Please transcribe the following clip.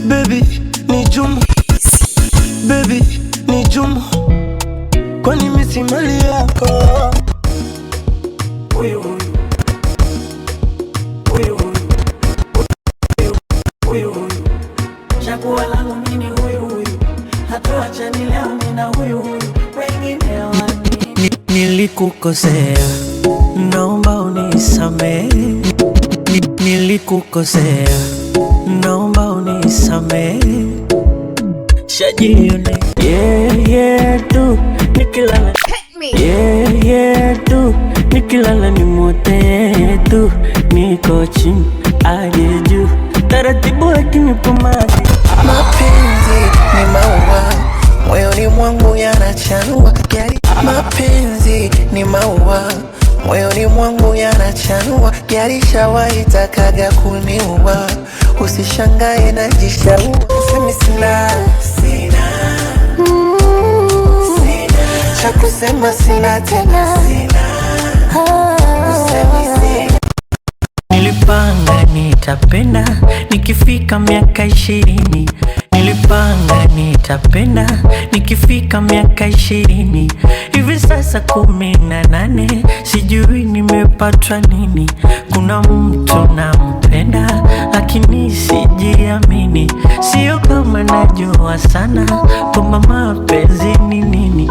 Baby ni Juma, baby ni Juma, kwani mimi si mali yako? Huyu chaguo langu mimi huyu, hatuachani leo mimi na huyu, wengine wani. Nilikukosea, naomba unisamehe. Nilikukosea, naomba unisamehe. Shajione yeah tu nikilala, yeah tu nikilala ni mote tu, niko chini aje juu, taratibu akinipa maji. Mapenzi ni maua, moyoni mwangu yanachanua. Mapenzi ni maua, moyoni mwangu yanachanua. Yalishawahi takaga kuniua, usishangae najishaua. Usemi sina cha kusema, sina tena. Usemi sina. Nilipanga nitapenda nikifika miaka 20. Nilipanga nitapenda nikifika miaka 20. Hivi sasa 18, sijui nimepatwa nini. Kuna mtu nampenda lakini sijiamini. Sio kama najua sana kwamba mapenzi ni nini.